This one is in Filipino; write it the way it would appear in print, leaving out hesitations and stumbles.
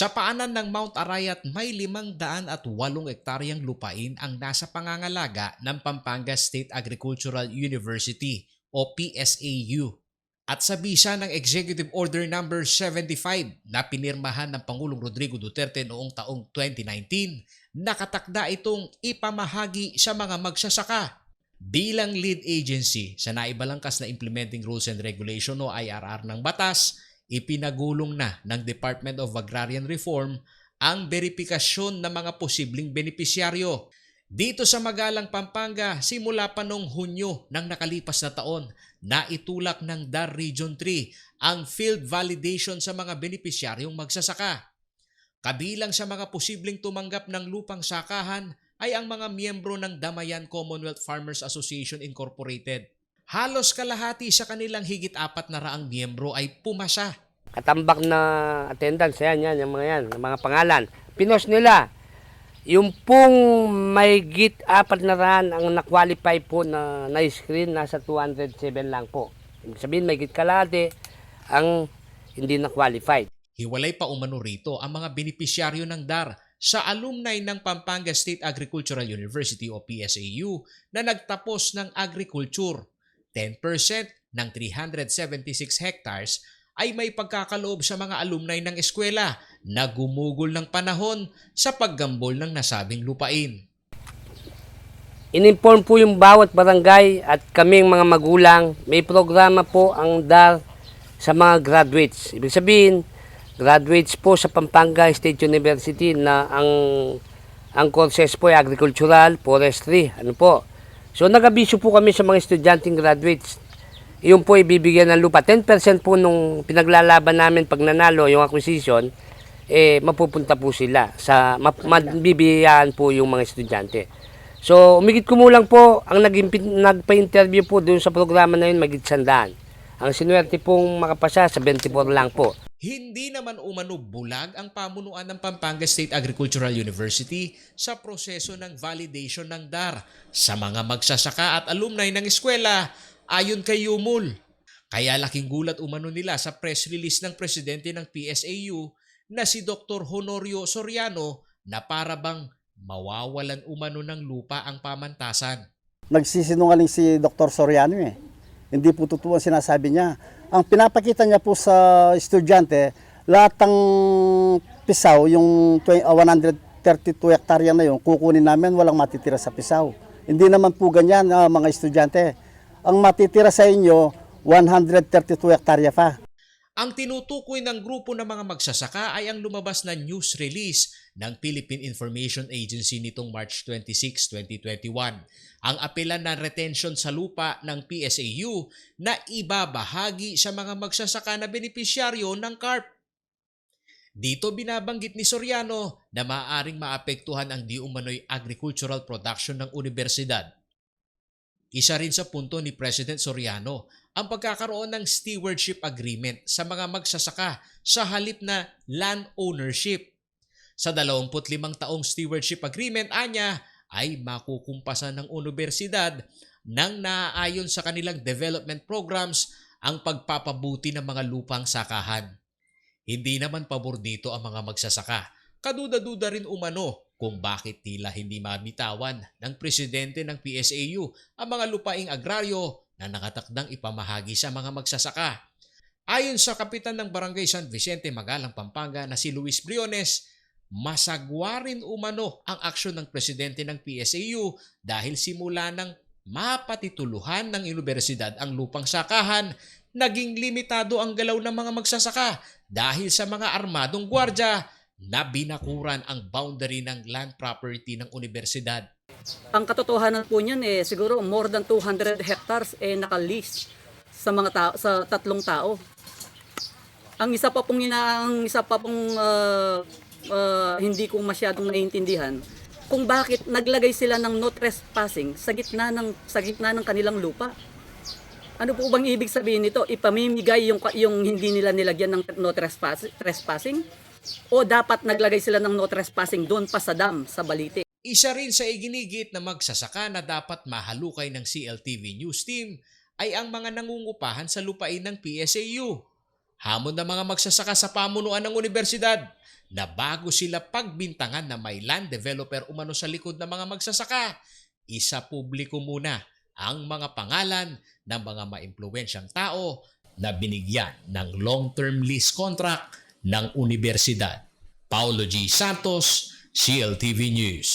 Sa paanan ng Mount Arayat may 508 ektaryang lupain ang nasa pangangalaga ng Pampanga State Agricultural University o PSAU. At sa bisa ng Executive Order No. 75 na pinirmahan ng Pangulong Rodrigo Duterte noong taong 2019, nakatakda itong ipamahagi sa mga magsasaka. Bilang lead agency sa naibalangkas na Implementing Rules and Regulation o IRR ng batas, ipinagulong na ng Department of Agrarian Reform ang verifikasyon ng mga posibleng benepisyaryo. Dito sa Magalang, Pampanga, simula pa noong Hunyo ng nakalipas na taon, naitulak ng DAR Region 3 ang field validation sa mga benepisyaryong magsasaka. Kabilang sa mga posibleng tumanggap ng lupang sakahan ay ang mga miyembro ng Damayan Commonwealth Farmers Association Incorporated. Halos kalahati sa kanilang higit 400 miyembro ay pumasa. Katambak na attendance, yung mga pangalan. Pinos nila, yung pong may git 400 ang na-qualify po na na-screen, nasa 207 lang po. Ibig sabihin, may git kalahati ang hindi na-qualified. Hiwalay pa umano rito ang mga benepisyaryo ng DAR sa alumni ng Pampanga State Agricultural University o PSAU na nagtapos ng agriculture. 10% ng 376 hectares ay may pagkakaloob sa mga alumni ng eskwela na gumugol ng panahon sa paggambol ng nasabing lupain. In-inform po yung bawat barangay at kaming mga magulang, may programa po ang DAR sa mga graduates. Ibig sabihin, graduates po sa Pampanga State University na ang courses po ay agricultural, forestry, So nag-abiso po kami sa mga estudyanteng graduates. Yung po ibibigyan ng lupa. 10% po nung pinaglalaban namin pag nanalo yung acquisition, mapupunta po sila. Mabibigyan po yung mga estudyante. So umigit kumulang po, ang nagpa-interview po doon sa programa na yun, magit 100. Ang sinuwerte pong makapasa sa 24 lang po. Hindi naman umano bulag ang pamunuan ng Pampanga State Agricultural University sa proseso ng validation ng DAR sa mga magsasaka at alumni ng eskwela ayon kay Yumul. Kaya laking gulat umano nila sa press release ng presidente ng PSAU na si Dr. Honorio Soriano na para bang mawawalan umano ng lupa ang pamantasan. Nagsisinungaling si Dr. Soriano Hindi po totoo ang sinasabi niya. Ang pinapakita niya po sa estudyante, lahat ng pisaw, yung 132 hektarya na yun, kukunin namin, walang matitira sa pisaw. Hindi naman po ganyan, mga estudyante. Ang matitira sa inyo, 132 hektarya pa. Ang tinutukoy ng grupo ng mga magsasaka ay ang lumabas na news release ng Philippine Information Agency nitong March 26, 2021. Ang apelan ng retention sa lupa ng PSAU na ibabahagi sa mga magsasaka na benepisyaryo ng CARP. Dito binabanggit ni Soriano na maaaring maapektuhan ang di umano'y agricultural production ng universidad. Isa rin sa punto ni President Soriano ang pagkakaroon ng stewardship agreement sa mga magsasaka sa halip na land ownership. Sa 25 taong stewardship agreement, anya, ay makukumpasan ng universidad nang naaayon sa kanilang development programs ang pagpapabuti ng mga lupang sakahan. Hindi naman pabor dito ang mga magsasaka. Kaduda-duda rin umano kung bakit tila hindi mabitawan ng presidente ng PSAU ang mga lupaing agraryo na nakatakdang ipamahagi sa mga magsasaka. Ayon sa kapitan ng Barangay San Vicente, Magalang, Pampanga na si Luis Briones, masagwa rin umano ang aksyon ng presidente ng PSAU dahil simula ng mapatituluhan ng universidad ang lupang sakahan, naging limitado ang galaw ng mga magsasaka dahil sa mga armadong gwardya na binakuran ang boundary ng land property ng universidad. Ang katotohanan po niyan siguro more than 200 hectares naka-lease sa mga tao, sa 3 tao. Ang isa pa pong hindi ko masyadong naiintindihan kung bakit naglagay sila ng no trespassing sa gitna ng kanilang lupa. Ano po bang ibig sabihin nito? Ipamimigay yung hindi nila nilagyan ng no trespassing? O dapat naglagay sila ng no trespassing doon pa sa dam, sa Balite? Isa rin sa iginigit na magsasaka na dapat mahalukay ng CLTV News Team ay ang mga nangungupahan sa lupain ng PSAU. hamon ng mga magsasaka sa pamunuan ng universidad na bago sila pagbintangan na may land developer umano sa likod ng mga magsasaka, isa publiko muna ang mga pangalan ng mga maimpluwensyang tao na binigyan ng long-term lease contract ng universidad. Paulo G. Santos, CLTV News.